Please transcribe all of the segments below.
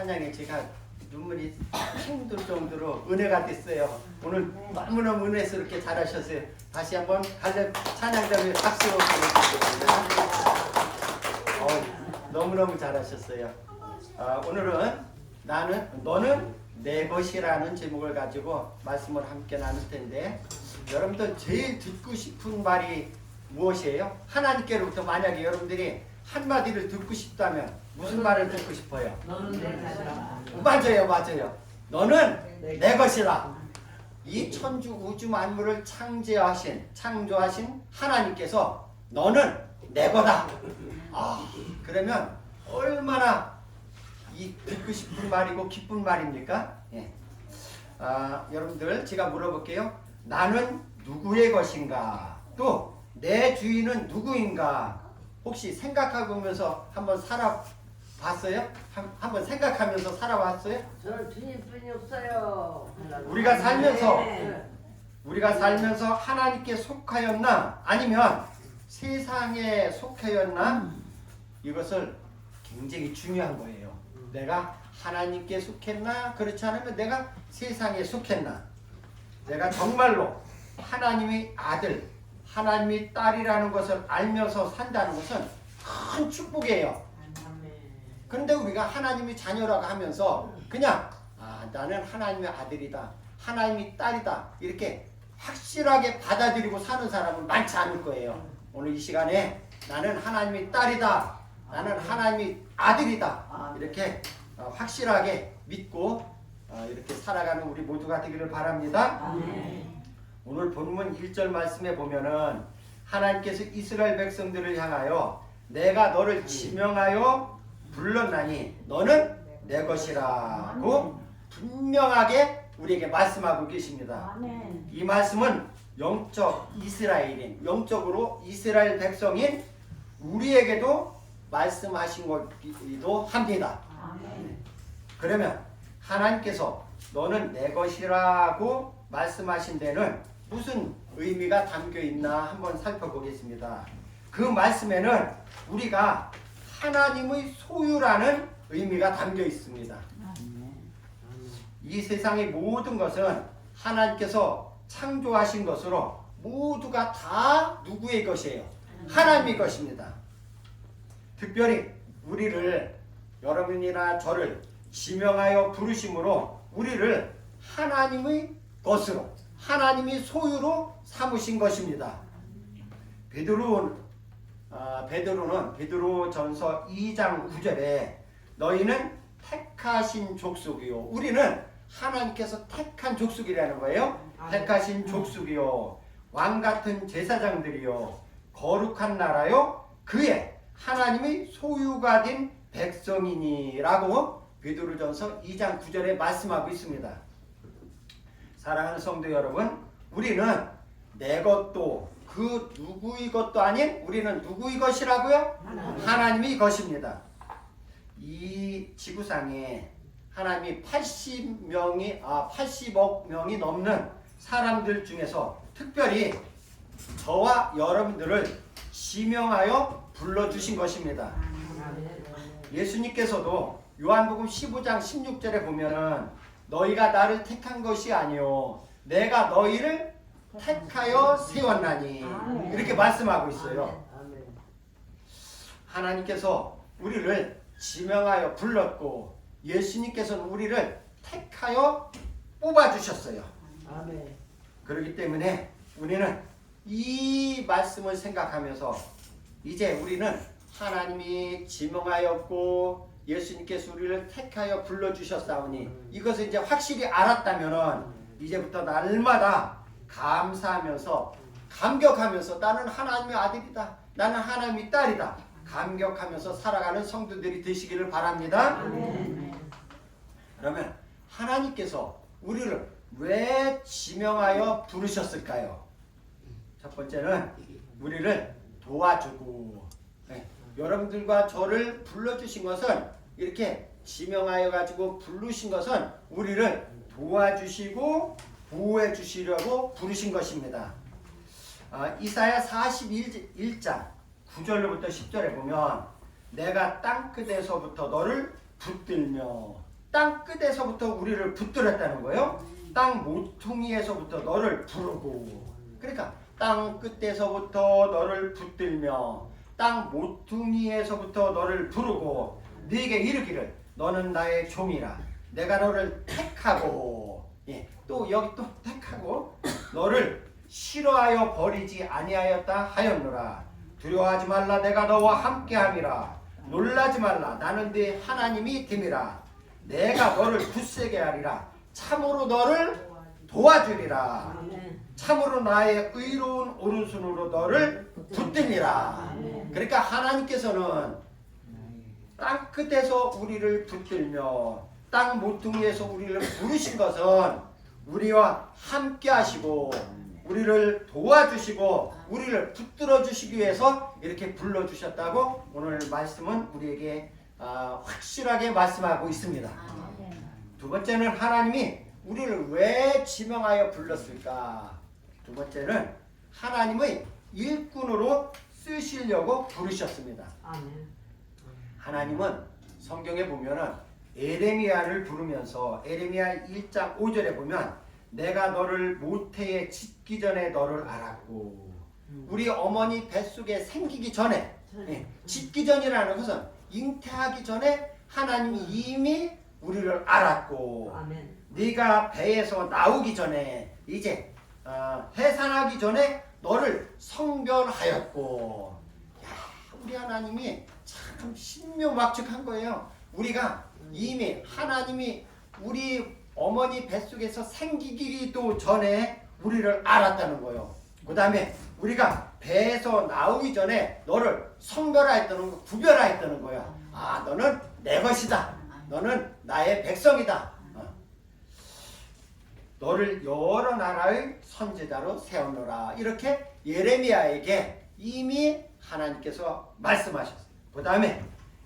찬양에 제가 눈물이 핑들 정도로 은혜가 됐어요. 오늘 너무너무 은혜스럽게 잘하셨어요. 다시 한번 찬양자님 박수 보내드립니다. 너무너무 잘하셨어요. 오늘은 너는 내 것이라는 제목을 가지고 말씀을 함께 나눌 텐데, 여러분들 제일 듣고 싶은 말이 무엇이에요? 하나님께로부터 만약에 여러분들이 한마디를 듣고 싶다면 무슨 말을 듣고 싶어요? 너는 내 것이라. 맞아요. 너는 내 것이라. 이 천주 우주 만물을 창조하신 하나님께서 너는 내 거다. 그러면 얼마나 이 듣고 싶은 말이고 기쁜 말입니까? 예. 여러분들 제가 물어볼게요. 나는 누구의 것인가? 또 내 주인은 누구인가? 혹시 생각해보면서 한번 살아봤어요? 한번 생각하면서 살아봤어요? 저는 주님뿐이 없어요. 우리가 살면서 네. 우리가 살면서 하나님께 속하였나 아니면 세상에 속하였나, 이것을 굉장히 중요한 거예요. 내가 하나님께 속했나, 그렇지 않으면 내가 세상에 속했나. 내가 정말로 하나님의 아들, 하나님의 딸이라는 것을 알면서 산다는 것은 큰 축복이에요. 그런데 우리가 하나님의 자녀라고 하면서 그냥 나는 하나님의 아들이다, 하나님의 딸이다, 이렇게 확실하게 받아들이고 사는 사람은 많지 않을 거예요. 오늘 이 시간에 나는 하나님의 딸이다, 나는 하나님의 아들이다, 이렇게 확실하게 믿고 이렇게 살아가는 우리 모두가 되기를 바랍니다. 오늘 본문 1절 말씀에 보면은 하나님께서 이스라엘 백성들을 향하여 내가 너를 지명하여 불렀나니 너는 내 것이라고 분명하게 우리에게 말씀하고 계십니다. 이 말씀은 영적 이스라엘인, 영적으로 이스라엘 백성인 우리에게도 말씀하신 것이기도 합니다. 그러면 하나님께서 너는 내 것이라고 말씀하신 데는 무슨 의미가 담겨 있나 한번 살펴보겠습니다. 그 말씀에는 우리가 하나님의 소유라는 의미가 담겨 있습니다. 이 세상의 모든 것은 하나님께서 창조하신 것으로 모두가 다 누구의 것이에요? 하나님의 것입니다. 특별히 우리를, 여러분이나 저를 지명하여 부르심으로 우리를 하나님의 것으로, 하나님의 소유로 삼으신 것입니다. 베드로는 베드로전서 2장 9절에 너희는 택하신 족속이요, 우리는 하나님께서 택한 족속이라는 거예요. 택하신 족속이요, 왕같은 제사장들이요, 거룩한 나라요, 그의 하나님의 소유가 된 백성이니라고 베드로전서 2장 9절에 말씀하고 있습니다. 사랑하는 성도 여러분, 우리는 내 것도 그 누구의 것도 아닌 우리는 누구의 것이라고요? 하나님의 것입니다. 이 지구상에 하나님이 80억 명이 넘는 사람들 중에서 특별히 저와 여러분들을 지명하여 불러주신 것입니다. 예수님께서도 요한복음 15장 16절에 보면은 너희가 나를 택한 것이 아니요 내가 너희를 택하여 세웠나니, 이렇게 말씀하고 있어요. 하나님께서 우리를 지명하여 불렀고 예수님께서는 우리를 택하여 뽑아주셨어요. 그렇기 때문에 우리는 이 말씀을 생각하면서 이제 우리는 하나님이 지명하였고 예수님께서 우리를 택하여 불러주셨사오니 이것을 이제 확실히 알았다면 이제부터 날마다 감사하면서 감격하면서 나는 하나님의 아들이다, 나는 하나님의 딸이다, 감격하면서 살아가는 성도들이 되시기를 바랍니다. 그러면 하나님께서 우리를 왜 지명하여 부르셨을까요? 첫 번째는 우리를 도와주고, 여러분들과 저를 불러주신 것은, 이렇게 지명하여 가지고 부르신 것은 우리를 도와주시고 보호해 주시려고 부르신 것입니다. 이사야 41장 9절로부터 10절에 보면 내가 땅끝에서부터 너를 붙들며 땅 끝에서부터 우리를 붙들었다는 거예요. 땅 모퉁이에서부터 너를 부르고, 그러니까 땅 끝에서부터 너를 붙들며 땅 모퉁이에서부터 너를 부르고 네게 이르기를 너는 나의 종이라 내가 너를 택하고, 예, 또 여기 또 택하고 너를 싫어하여 버리지 아니하였다 하였노라. 두려워하지 말라 내가 너와 함께함이라. 놀라지 말라 나는 네 하나님이 됨이라. 내가 너를 굳세게 하리라. 참으로 너를 도와주리라. 아멘. 참으로 나의 의로운 오른손으로 너를 붙들리라. 그러니까 하나님께서는 땅 끝에서 우리를 붙들며 땅 모퉁이에서 우리를 부르신 것은 우리와 함께 하시고 우리를 도와주시고 우리를 붙들어 주시기 위해서 이렇게 불러주셨다고 오늘 말씀은 우리에게 확실하게 말씀하고 있습니다. 두 번째는 하나님이 우리를 왜 지명하여 불렀을까? 두 번째는 하나님의 일꾼으로 쓰시려고 부르셨습니다. 아멘. 하나님은 성경에 보면은 에레미야를 부르면서 에레미야 1장 5절에 보면 내가 너를 모태에 짓기 전에 너를 알았고 우리 어머니 뱃속에 생기기 전에, 예, 짓기 전이라는 것은 잉태하기 전에 하나님이 이미 우리를 알았고 아멘. 네가 배에서 나오기 전에 이제 해산하기 전에 너를 성별하였고. 야, 우리 하나님이 참 신묘막측한 거예요. 우리가 이미 하나님이 우리 어머니 뱃속에서 생기기도 전에 우리를 알았다는 거예요. 그 다음에 우리가 배에서 나오기 전에 너를 성별하였다는 거, 구별하였다는 거야. 아, 너는 내 것이다. 너는 나의 백성이다. 너를 여러 나라의 선지자로 세우노라. 이렇게 예레미야에게 이미 하나님께서 말씀하셨어요. 그 다음에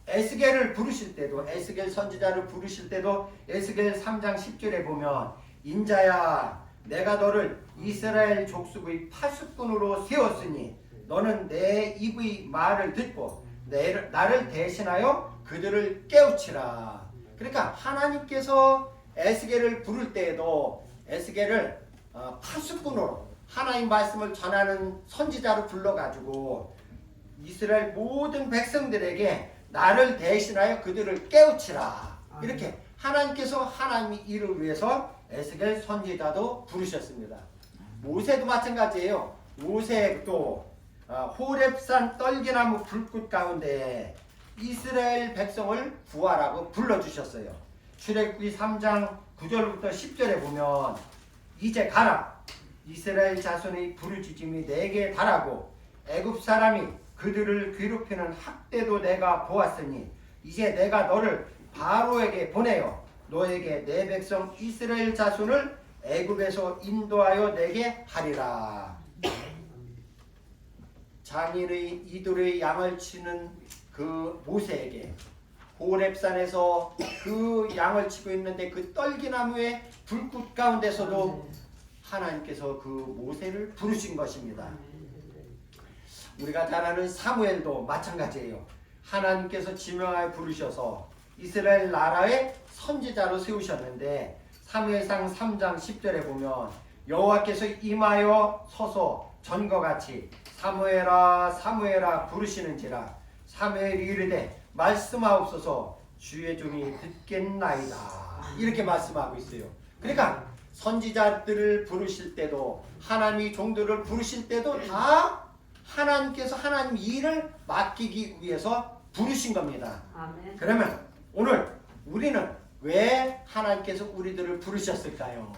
에스겔을 부르실 때도, 에스겔 선지자를 부르실 때도 에스겔 3장 10절에 보면 인자야 내가 너를 이스라엘 족속의 파수꾼으로 세웠으니 너는 내 입의 말을 듣고 나를 대신하여 그들을 깨우치라. 그러니까 하나님께서 에스겔을 부를 때에도 에스겔을 파수꾼으로 하나님 말씀을 전하는 선지자로 불러가지고 이스라엘 모든 백성들에게 나를 대신하여 그들을 깨우치라. 이렇게 하나님께서 하나님의 일을 위해서 에스겔 선지자도 부르셨습니다. 모세도 마찬가지예요. 모세도 호렙산 떨기나무 불꽃 가운데 이스라엘 백성을 구하라고 불러주셨어요. 출애굽기 3장 9절부터 10절에 보면 이제 가라 이스라엘 자손의 부르짖음이 내게 달하고 애굽 사람이 그들을 괴롭히는 학대도 내가 보았으니 이제 내가 너를 바로에게 보내어 너에게 내 백성 이스라엘 자손을 애굽에서 인도하여 내게 하리라. 장인의 이들의 양을 치는 그 모세에게 호렙산에서 그 양을 치고 있는데 그 떨기나무의 불꽃 가운데서도 하나님께서 그 모세를 부르신 것입니다. 우리가 잘 아는 사무엘도 마찬가지예요. 하나님께서 지명하여 부르셔서 이스라엘 나라의 선지자로 세우셨는데 사무엘상 3장 10절에 보면 여호와께서 임하여 서서 전과 같이 사무엘아 사무엘아 부르시는지라 사무엘이 이르되 말씀하옵소서 주의 종이 듣겠나이다. 이렇게 말씀하고 있어요. 그러니까 선지자들을 부르실 때도 하나님의 종들을 부르실 때도 다 하나님께서 하나님 일을 맡기기 위해서 부르신 겁니다. 아멘. 그러면 오늘 우리는 왜 하나님께서 우리들을 부르셨을까요?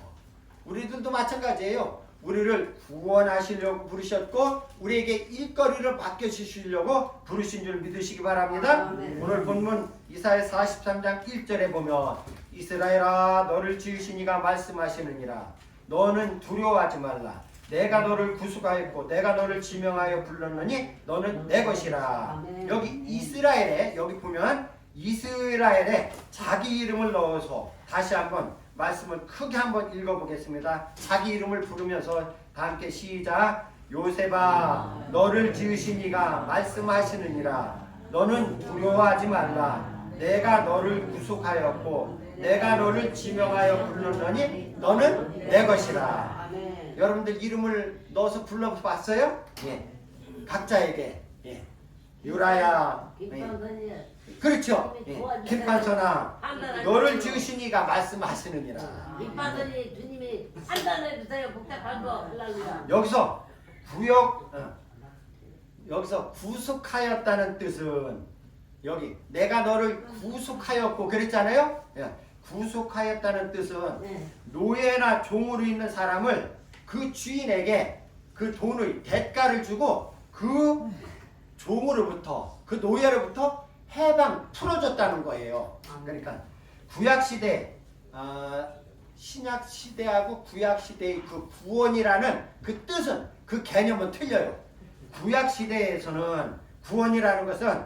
우리들도 마찬가지예요. 우리를 구원하시려고 부르셨고 우리에게 일거리를 맡겨주시려고 부르신 줄 믿으시기 바랍니다. 아멘. 오늘 본문 이사야 43장 1절에 보면 이스라엘아 너를 지으신 이가 말씀하시느니라 너는 두려워하지 말라 내가 너를 구속하였고 내가 너를 지명하여 불렀느니 너는 내 것이라. 아멘. 여기 이스라엘에 여기 보면 이스라엘에 자기 이름을 넣어서 다시 한번 말씀을 크게 한번 읽어보겠습니다. 자기 이름을 부르면서 다 함께 시작. 요셉아 너를 지으신 이가 말씀하시느니라 너는 두려워하지 말라 내가 너를 구속하였고 내가 너를 지명하여 부르노니 너는 내 것이라. 아멘. 여러분들 이름을 넣어서 불러봤어요? 예. 각자에게. 예. 유라야. 예. 김판선이 그렇죠. 예. 김판선아, 너를 지으시니가 말씀하시느니라. 김판선이 주님이 판단해 주세요. 복잡한 거 할렐루야. 여기서 구속하였다는 뜻은 여기 내가 너를 구속하였고 그랬잖아요. 예. 구속하였다는 뜻은 네. 노예나 종으로 있는 사람을 그 주인에게 그 돈의 대가를 주고 그 종으로부터 그 노예로부터 해방 풀어줬다는 거예요. 그러니까 구약 시대, 신약 시대하고 구약 시대의 그 구원이라는 그 뜻은 그 개념은 틀려요. 구약 시대에서는 구원이라는 것은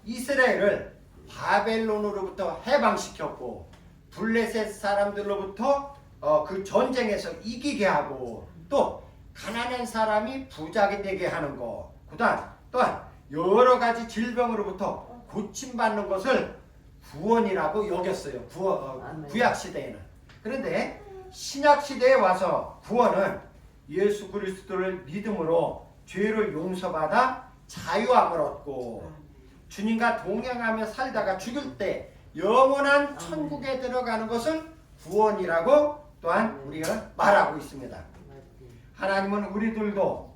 이스라엘을 바벨론으로부터 해방시켰고 블레셋 사람들로부터 그 전쟁에서 이기게 하고 또 가난한 사람이 부자가 되게 하는 거. 또한 여러 가지 질병으로부터 고침받는 것을 구원이라고 여겼어요. 구약 시대에는. 그런데 신약 시대에 와서 구원은 예수 그리스도를 믿음으로 죄를 용서받아 자유함을 얻고 주님과 동행하며 살다가 죽을 때 영원한 천국에 들어가는 것을 구원이라고 또한 우리가 말하고 있습니다. 하나님은 우리들도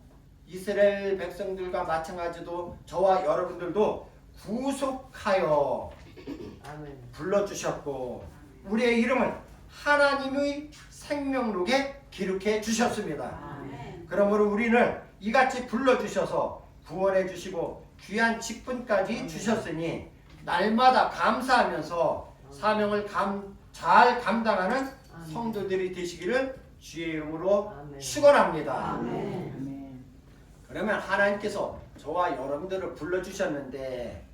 이스라엘 백성들과 마찬가지로 저와 여러분들도 구속하여 불러주셨고 우리의 이름을 하나님의 생명록에 기록해 주셨습니다. 그러므로 우리는 이같이 불러주셔서 구원해 주시고 귀한 직분까지 주셨으니 날마다 감사하면서 사명을 잘 감당하는 성도들이 되시기를 주의 이름으로 축원합니다. 그러면 하나님께서 저와 여러분들을 불러주셨는데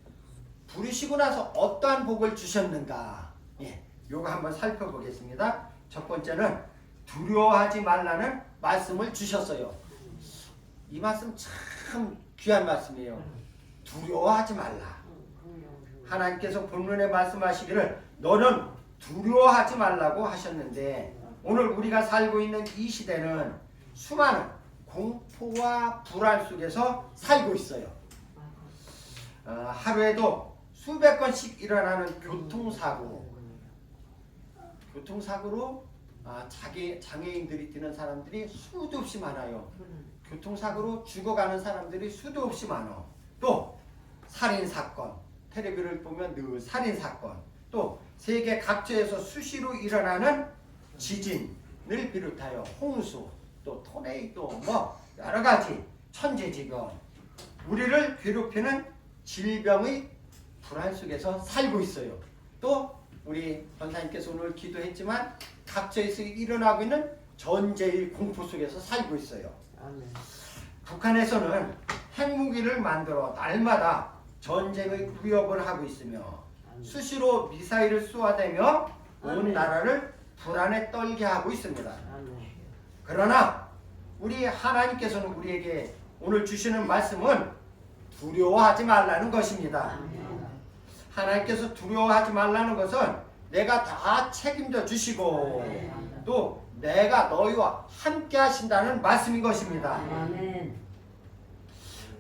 부르시고 나서 어떠한 복을 주셨는가? 예, 요거 한번 살펴보겠습니다. 첫 번째는 두려워하지 말라는 말씀을 주셨어요. 이 말씀 참 귀한 말씀이에요. 두려워하지 말라. 하나님께서 본문에 말씀하시기를 너는 두려워하지 말라고 하셨는데 오늘 우리가 살고 있는 이 시대는 수많은 공포와 불안 속에서 살고 있어요. 하루에도 수백 건씩 일어나는 교통사고로 장애인들이 뛰는 사람들이 수도 없이 많아요. 교통사고로 죽어가는 사람들이 수도 없이 많아. 또 살인사건, 텔레비를 보면 늘 살인사건, 또 세계 각지에서 수시로 일어나는 지진을 비롯하여 홍수, 또 토네이도 뭐 여러가지 천재지변, 우리를 괴롭히는 질병의 불안 속에서 살고 있어요. 또 우리 권사님께서 오늘 기도했지만 각지에서 일어나고 있는 전쟁의 공포 속에서 살고 있어요. 북한에서는 핵무기를 만들어 날마다 전쟁의 위협을 하고 있으며 수시로 미사일을 쏘아대며 온 나라를 불안에 떨게 하고 있습니다. 그러나 우리 하나님께서는 우리에게 오늘 주시는 말씀은 두려워하지 말라는 것입니다. 하나님께서 두려워하지 말라는 것은 내가 다 책임져 주시고 또 내가 너희와 함께 하신다는 말씀인 것입니다.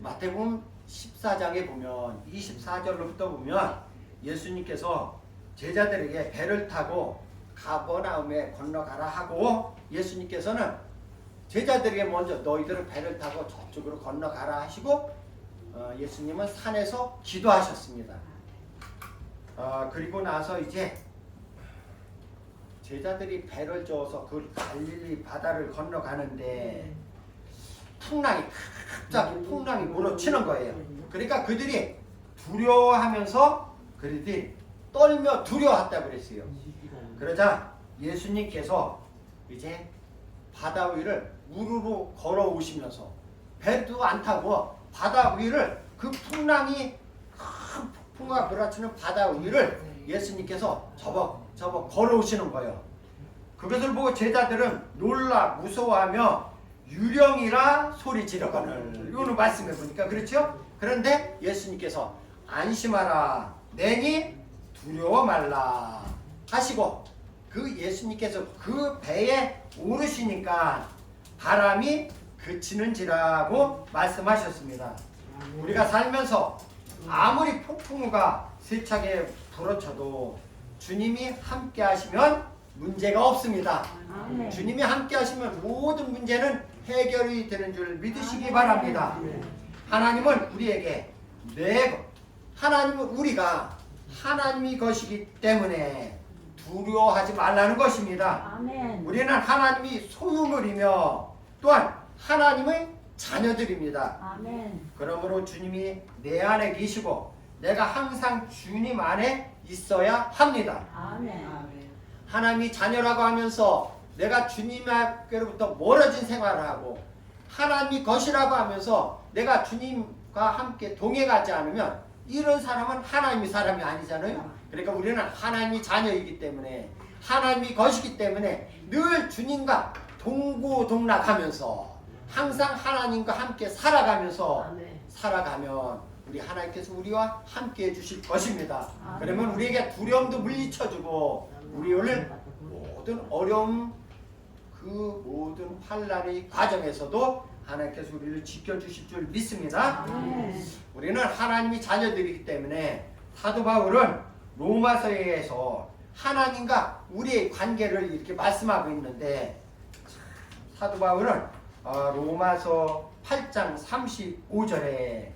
마태복음 14장에 보면 24절로부터 보면 예수님께서 제자들에게 배를 타고 가버나움에 건너가라 하고 예수님께서는 제자들에게 먼저 너희들은 배를 타고 저쪽으로 건너가라 하시고 예수님은 산에서 기도하셨습니다. 그리고 나서 이제 제자들이 배를 저어서 그 갈릴리 바다를 건너가는데 갑자기 풍랑이 몰아치는 거예요. 그러니까 그들이 두려워하면서 그들이 떨며 두려워했다고 그랬어요. 그러자 예수님께서 이제 바다 위를 우르르 걸어오시면서 배도 안 타고 바다 위를 그 풍랑이 큰 폭풍과 몰아치는 바다 위를 예수님께서 접어 걸어오시는 거예요. 그것을 보고 제자들은 놀라 무서워하며 유령이라 소리 지르거늘. 이거는 말씀해 보니까 그렇죠? 그런데 예수님께서 안심하라 내니 두려워 말라. 하시고 그 예수님께서 그 배에 오르시니까 바람이 그치는지라고 말씀하셨습니다. 우리가 살면서 아무리 폭풍우가 세차게 불어쳐도 주님이 함께 하시면 문제가 없습니다. 아멘. 주님이 함께 하시면 모든 문제는 해결이 되는 줄 믿으시기 바랍니다. 하나님은 우리에게 하나님은 우리가 하나님이 것이기 때문에 두려워하지 말라는 것입니다. 아멘. 우리는 하나님이 소유물이며 또한 하나님의 자녀들입니다. 아멘. 그러므로 주님이 내 안에 계시고 내가 항상 주님 안에 있어야 합니다. 아멘. 하나님이 자녀라고 하면서 내가 주님께로부터 멀어진 생활을 하고 하나님이 것이라고 하면서 내가 주님과 함께 동행하지 않으면 이런 사람은 하나님이 사람이 아니잖아요. 그러니까 우리는 하나님이 자녀이기 때문에 하나님이 것이기 때문에 늘 주님과 동고동락하면서 항상 하나님과 함께 살아가면서 아멘. 살아가면 우리 하나님께서 우리와 함께 해주실 것입니다. 아멘. 그러면 우리에게 두려움도 물리쳐주고 우리를 모든 어려움 그 모든 환난의 과정에서도 하나님께서 우리를 지켜주실 줄 믿습니다. 아멘. 우리는 하나님이 자녀들이기 때문에 사도 바울은 로마서에서 하나님과 우리의 관계를 이렇게 말씀하고 있는데 사도 바울은 로마서 8장 35절에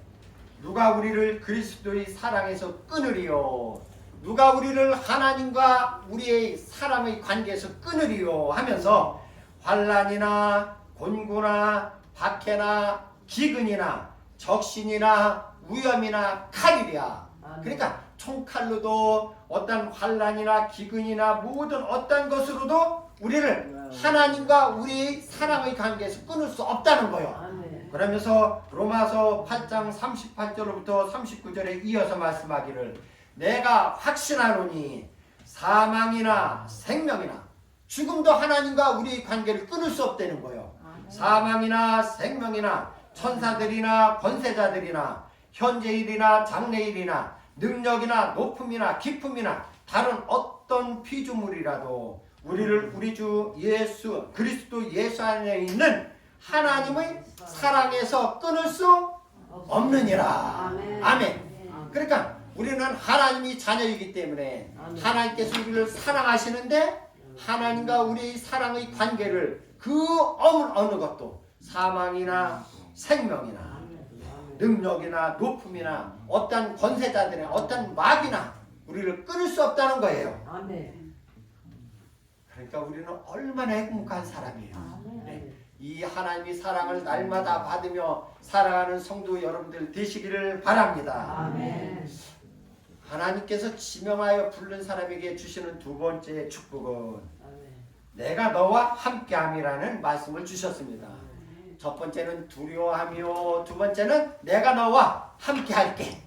누가 우리를 그리스도의 사랑에서 끊으리요 누가 우리를 하나님과 우리의 사람의 관계에서 끊으리요 하면서 환난이나 곤고나 박해나 기근이나 적신이나 위험이나 칼이랴. 그러니까 총칼로도 어떤 환난이나 기근이나 모든 어떤 것으로도 우리를 하나님과 우리의 사랑의 관계에서 끊을 수 없다는 거예요. 아멘. 그러면서 로마서 8장 38절부터 39절에 이어서 말씀하기를 내가 확신하노니 사망이나 생명이나 죽음도 하나님과 우리의 관계를 끊을 수 없다는 거예요. 사망이나 생명이나 천사들이나 권세자들이나 현재일이나 장래일이나 능력이나 높음이나 깊음이나 다른 어떤 피조물이라도 우리를 우리 주 예수 그리스도 예수 안에 있는 하나님의 사랑에서 끊을 수 없느니라. 아멘. 그러니까 우리는 하나님이 자녀이기 때문에 하나님께서 우리를 사랑하시는데 하나님과 우리의 사랑의 관계를 그 어느 것도 사망이나 생명이나 능력이나 높음이나 어떤 권세자들이나 어떤 마귀나 우리를 끊을 수 없다는 거예요. 아멘. 그러니까 우리는 얼마나 행복한 사람이에요. 아멘. 이 하나님의 사랑을 날마다 받으며 살아가는 성도 여러분들 되시기를 바랍니다. 아멘. 하나님께서 지명하여 부른 사람에게 주시는 두 번째 축복은 아멘. 내가 너와 함께함이라는 말씀을 주셨습니다. 첫 번째는 두려워하며 두 번째는 내가 너와 함께할게.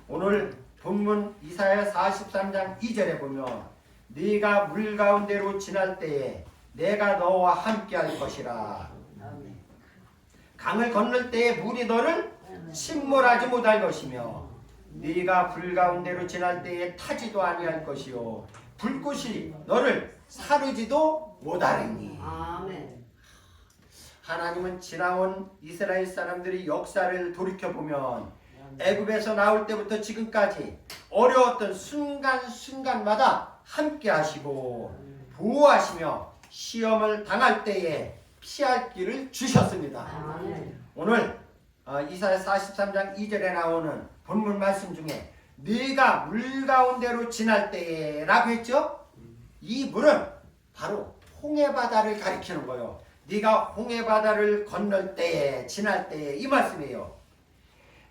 오늘 본문 이사야 43장 2절에 보면 네가 물 가운데로 지날 때에 내가 너와 함께할 것이라. 아멘. 강을 건널 때에 물이 너를 침몰하지 못할 것이며 네가 불 가운데로 지날 때에 타지도 아니할 것이요 불꽃이 너를 사르지도 못하리니. 아멘. 하나님은 지나온 이스라엘 사람들의 역사를 돌이켜보면 애굽에서 나올 때부터 지금까지 어려웠던 순간순간마다 함께 하시고 보호하시며 시험을 당할 때에 피할 길을 주셨습니다. 아멘. 오늘 이사야 43장 2절에 나오는 본문 말씀 중에 네가 물 가운데로 지날 때에 라고 했죠? 이 물은 바로 홍해바다를 가리키는 거예요. 네가 홍해바다를 건널 때에 지날 때에 이 말씀이에요.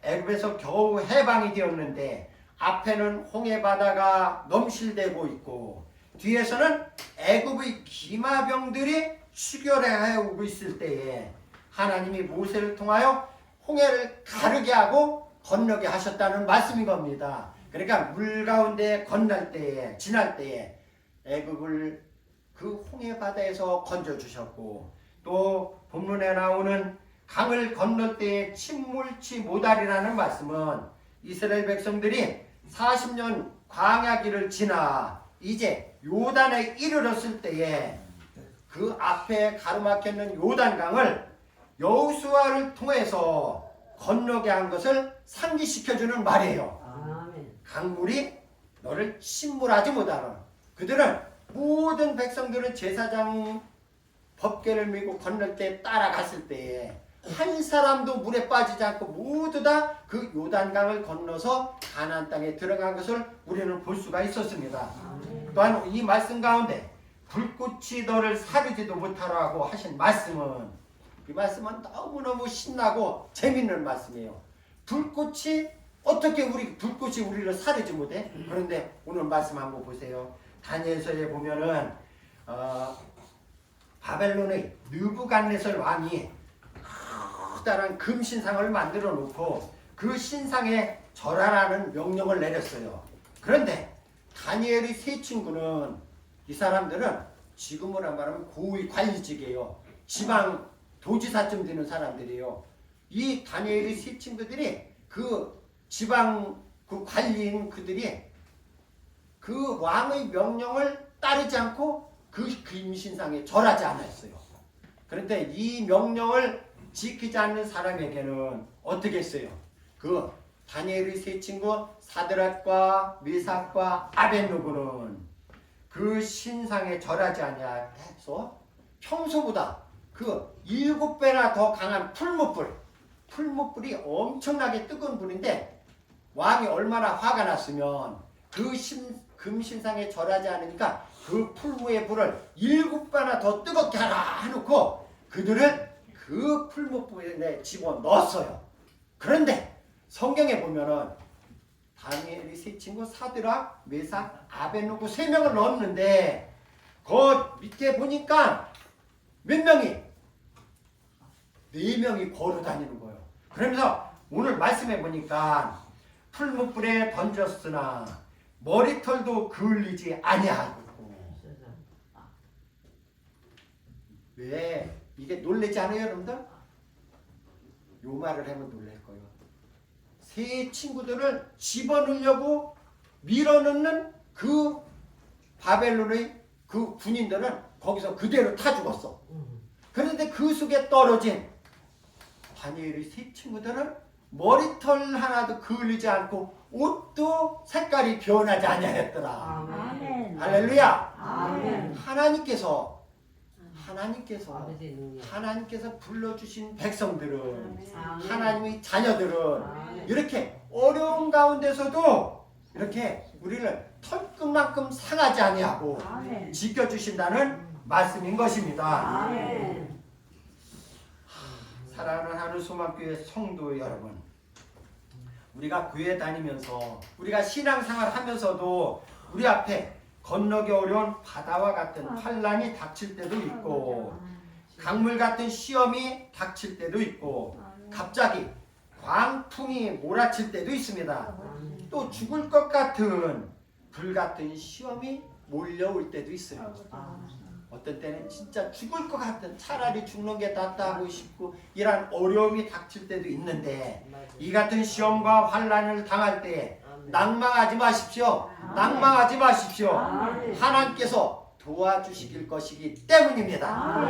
애굽에서 겨우 해방이 되었는데 앞에는 홍해바다가 넘실대고 있고 뒤에서는 애굽의 기마병들이 추결해 오고 있을 때에 하나님이 모세를 통하여 홍해를 가르게 하고 건너게 하셨다는 말씀인 겁니다. 그러니까 물 가운데 건널 때에 지날 때에 애굽을 그 홍해 바다에서 건져 주셨고 또 본문에 나오는 강을 건널 때에 침몰치 못하리라는 말씀은 이스라엘 백성들이 40년 광야길을 지나 이제 요단에 이르렀을 때에 그 앞에 가로막혔는 요단강을 여호수아를 통해서 건너게 한 것을 상기시켜주는 말이에요. 아멘. 강물이 너를 침몰하지 못하라. 그들은 모든 백성들은 제사장 법궤를 메고 건널 때 따라갔을 때에 한 사람도 물에 빠지지 않고 모두 다 그 요단강을 건너서 가나안 땅에 들어간 것을 우리는 볼 수가 있었습니다. 또한 이 말씀 가운데 불꽃이 너를 사르지도 못하라고 하신 말씀은, 이 말씀은 너무너무 신나고 재밌는 말씀이에요. 불꽃이 어떻게 불꽃이 우리를 사르지 못해? 그런데 오늘 말씀 한번 보세요. 다니엘서에 보면은 바벨론의 느부갓네살 왕이 커다란 금신상을 만들어 놓고 그 신상에 절하라는 명령을 내렸어요. 그런데 다니엘의 세 친구는, 이 사람들은 지금으로 말하면 고위 관리직이에요. 지방 도지사쯤 되는 사람들이에요. 이 다니엘의 세 친구들이 그 지방 그 관리인 그들이 그 왕의 명령을 따르지 않고 그 금신상에 절하지 않았어요. 그런데 이 명령을 지키지 않는 사람에게는 어떻게 했어요? 그 다니엘의 세 친구 사드락과 메삭과 아벳노고는 그 신상에 절하지 아니하여서 평소보다 그 7배나 더 강한 풀무불이 엄청나게 뜨거운 불인데, 왕이 얼마나 화가 났으면 그 금신상에 절하지 않으니까 그 풀무의 불을 7배나 더 뜨겁게 하라 해놓고 그들을 그 풀무불에 집어넣었어요. 그런데 성경에 보면은 다니엘이 세 친구 사드락, 메삭, 아벳노고 3명을 넣었는데 그 밑에 보니까 몇 명이? 4명이 걸어 다니는 거예요. 그러면서 오늘 말씀해 보니까 풀무불에 던졌으나 머리털도 그을리지 아니하고. 왜? 이게 놀라지 않아요, 여러분들? 요 말을 하면 놀랄 거예요. 세 친구들을 집어넣으려고 밀어넣는 그 바벨론의 그 군인들은 거기서 그대로 타 죽었어. 그런데 그 속에 떨어진 다니엘의 세 친구들은 머리털 하나도 그을리지 않고 옷도 색깔이 변하지 아니하였더라. 아멘. 할렐루야. 아멘. 하나님께서 아버지의 능력. 하나님께서 불러주신 백성들은, 아멘. 하나님의 자녀들은 아멘. 이렇게 어려운 가운데서도 이렇게 우리를 털끝만큼 상하지 아니하고 아멘. 지켜주신다는 말씀인 것입니다. 아멘. 사랑하는 하늘소망교회 성도 여러분, 우리가 교회 다니면서 우리가 신앙생활 하면서도 우리 앞에 건너기 어려운 바다와 같은 환란이 닥칠 때도 있고, 강물 같은 시험이 닥칠 때도 있고, 갑자기 광풍이 몰아칠 때도 있습니다. 또 죽을 것 같은 불 같은 시험이 몰려올 때도 있어요. 어떤 때는 진짜 죽을 것 같은, 차라리 죽는 게 낫다 하고 싶고 이런 어려움이 닥칠 때도 있는데, 이 같은 시험과 환란을 당할 때 낭망하지 마십시오. 낭망하지 마십시오. 하나님께서 도와주시길 것이기 때문입니다.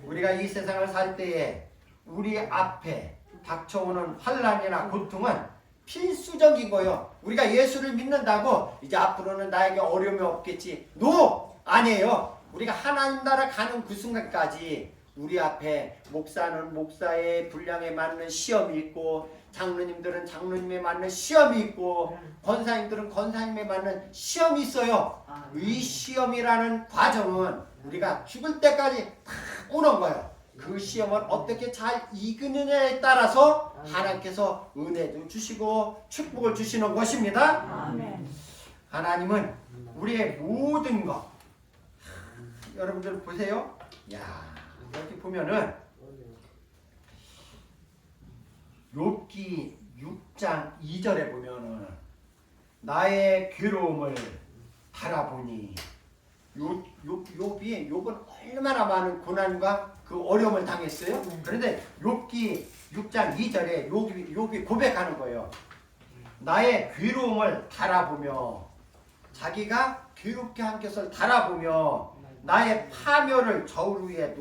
우리가 이 세상을 살 때에 우리 앞에 닥쳐오는 환란이나 고통은 필수적인 거예요. 우리가 예수를 믿는다고 이제 앞으로는 나에게 어려움이 없겠지. 노! 아니에요. 우리가 하나님 나라 가는 그 순간까지 우리 앞에 목사는 목사의 분량에 맞는 시험이 있고, 장로님들은 장로님에 맞는 시험이 있고, 권사님들은 권사님에 맞는 시험이 있어요. 이 시험이라는 과정은 우리가 죽을 때까지 다 오는 거예요. 그 시험을 어떻게 잘 이기느냐에 따라서 하나님께서 은혜도 주시고 축복을 주시는 것입니다. 하나님은 우리의 모든 것, 여러분들 보세요. 야, 여기 보면은 욥기 6장 2절에 보면은 나의 괴로움을 바라보니, 욥은 얼마나 많은 고난과 그 어려움을 당했어요. 그런데 욥기 6장 2절에 욥이 고백하는 거예요. 나의 괴로움을 바라보며, 자기가 괴롭게 한 것을 달아보며 나의 파멸을 저울 위에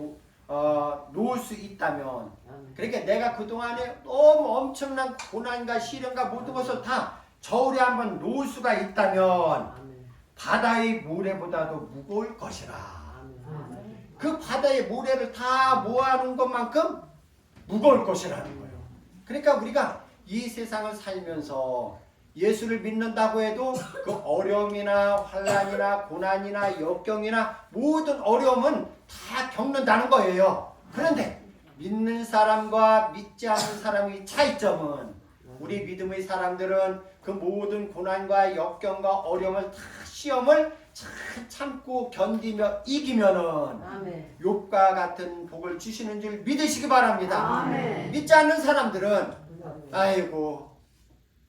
놓을 수 있다면, 그러니까 내가 그동안에 너무 엄청난 고난과 시련과 모든 것을 다 저울에 한번 놓을 수가 있다면 바다의 모래보다도 무거울 것이라. 그 바다의 모래를 다 모아놓은 것만큼 무거울 것이라는 거예요. 그러니까 우리가 이 세상을 살면서 예수를 믿는다고 해도 그 어려움이나 환난이나 고난이나 역경이나 모든 어려움은 다 겪는다는 거예요. 그런데 믿는 사람과 믿지 않는 사람의 차이점은, 우리 믿음의 사람들은 그 모든 고난과 역경과 어려움을 다 시험을 잘 참고 견디며 이기면은 욥과 같은 복을 주시는 줄 믿으시기 바랍니다. 믿지 않는 사람들은 아이고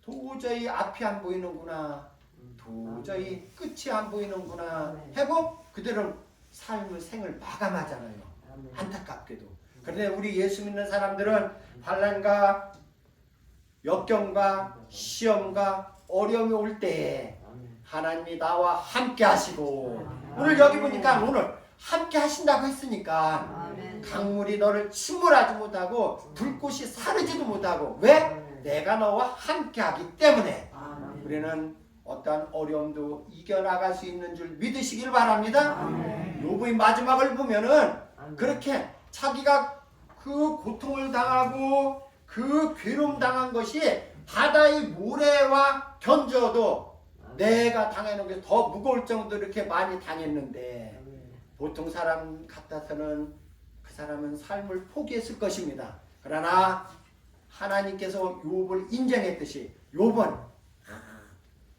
도저히 앞이 안 보이는구나, 도저히 끝이 안 보이는구나 하고 그들은 삶을 생을 마감하잖아요. 안타깝게도. 그런데 우리 예수 믿는 사람들은 환난과 역경과 시험과 어려움이 올 때에 하나님이 나와 함께 하시고, 오늘 여기 보니까 오늘 함께 하신다고 했으니까 강물이 너를 침몰하지 못하고 불꽃이 사르지도 못하고, 왜? 내가 너와 함께 하기 때문에 우리는 어떠한 어려움도 이겨나갈 수 있는 줄 믿으시길 바랍니다. 욥의 마지막을 보면은 그렇게 자기가 그 고통을 당하고 그 괴로움 당한 것이 바다의 모래와 견져도 내가 당해놓은 게 더 무거울 정도로 이렇게 많이 당했는데, 보통 사람 같아서는 그 사람은 삶을 포기했을 것입니다. 그러나 하나님께서 욥을 인정했듯이 욥은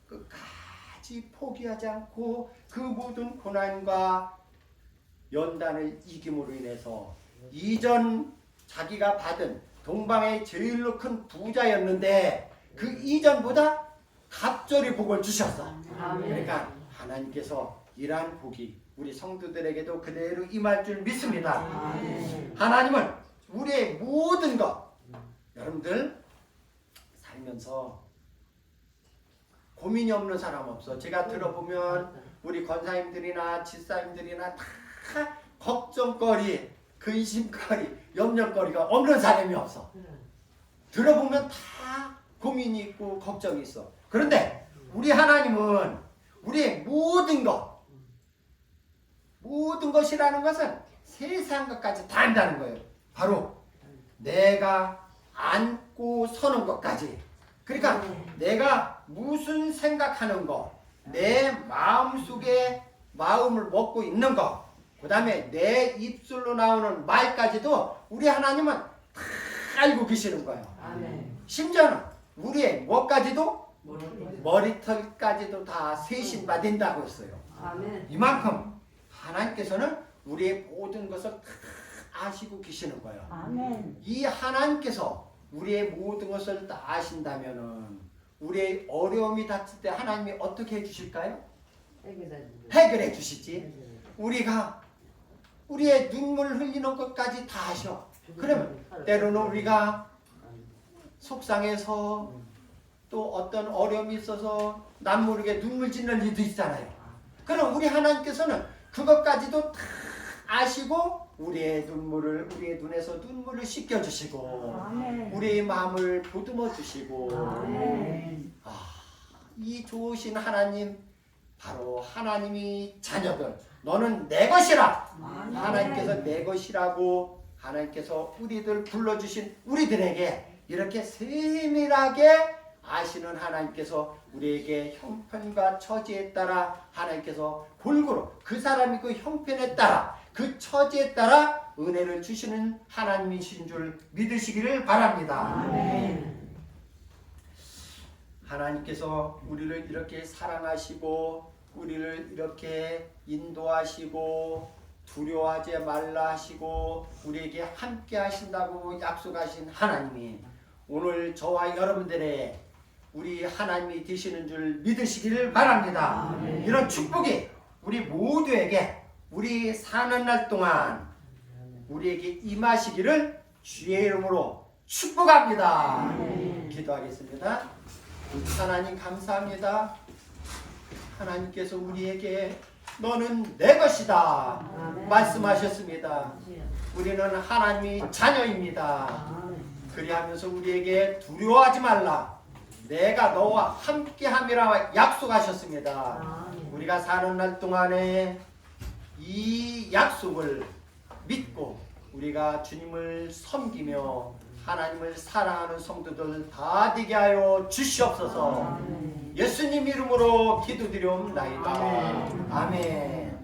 끝까지 포기하지 않고 그 모든 고난과 연단을 이김으로 인해서 이전 자기가 받은 동방의 제일로 큰 부자였는데 그 이전보다 갑절이 복을 주셨어. 그러니까 하나님께서 이러한 복이 우리 성도들에게도 그대로 임할 줄 믿습니다. 하나님은 우리의 모든 것, 여러분들 살면서 고민이 없는 사람 없어. 제가 들어보면 우리 권사님들이나 집사님들이나 다 걱정거리, 근심거리, 염려거리가 없는 사람이 없어. 들어보면 다 고민이 있고 걱정이 있어. 그런데 우리 하나님은 우리의 모든 것이라는 것은 세상 것까지 다 한다는 거예요. 바로 내가 안고 서는 것까지. 그러니까 내가 무슨 생각하는 거, 내 마음속에 마음을 먹고 있는 거, 그 다음에 내 입술로 나오는 말까지도 우리 하나님은 다 알고 계시는 거예요. 심지어는 우리의 뭐까지도, 머리털까지도 다 세신받는다고 했어요. 이만큼 하나님께서는 우리의 모든 것을 다 아시고 계시는 거예요. 이 하나님께서 우리의 모든 것을 다 아신다면은 우리의 어려움이 닥칠 때 하나님이 어떻게 해주실까요? 해결해 주시지. 우리가 우리의 눈물 흘리는 것까지 다 아셔. 그러면 때로는 우리가 속상해서 또 어떤 어려움이 있어서 남 모르게 눈물 짓는 일도 있잖아요. 그럼 우리 하나님께서는 그것까지도 다 아시고 우리의 눈에서 눈물을 씻겨주시고 우리의 마음을 보듬어 주시고, 이 좋으신 하나님, 바로 하나님이 자녀들, 너는 내 것이라. 하나님께서 내 것이라고 하나님께서 우리들 불러주신 우리들에게 이렇게 세밀하게 아시는 하나님께서 우리에게 형편과 처지에 따라 하나님께서 골고루 그 사람이 그 형편에 따라 그 처지에 따라 은혜를 주시는 하나님이신 줄 믿으시기를 바랍니다. 하나님께서 우리를 이렇게 사랑하시고 우리를 이렇게 인도하시고 두려워하지 말라 하시고 우리에게 함께 하신다고 약속하신 하나님이 오늘 저와 여러분들의 우리 하나님이 되시는 줄 믿으시기를 바랍니다. 이런 축복이 우리 모두에게 우리 사는 날 동안 우리에게 임하시기를 주의 이름으로 축복합니다. 기도하겠습니다. 하나님 감사합니다. 하나님께서 우리에게 너는 내 것이다 말씀하셨습니다. 우리는 하나님의 자녀입니다. 그리하면서 우리에게 두려워하지 말라, 내가 너와 함께함이라 약속하셨습니다. 우리가 사는 날 동안에 이 약속을 믿고 우리가 주님을 섬기며 하나님을 사랑하는 성도들 다 되게 하여 주시옵소서. 예수님 이름으로 기도드리옵나이다. 아멘.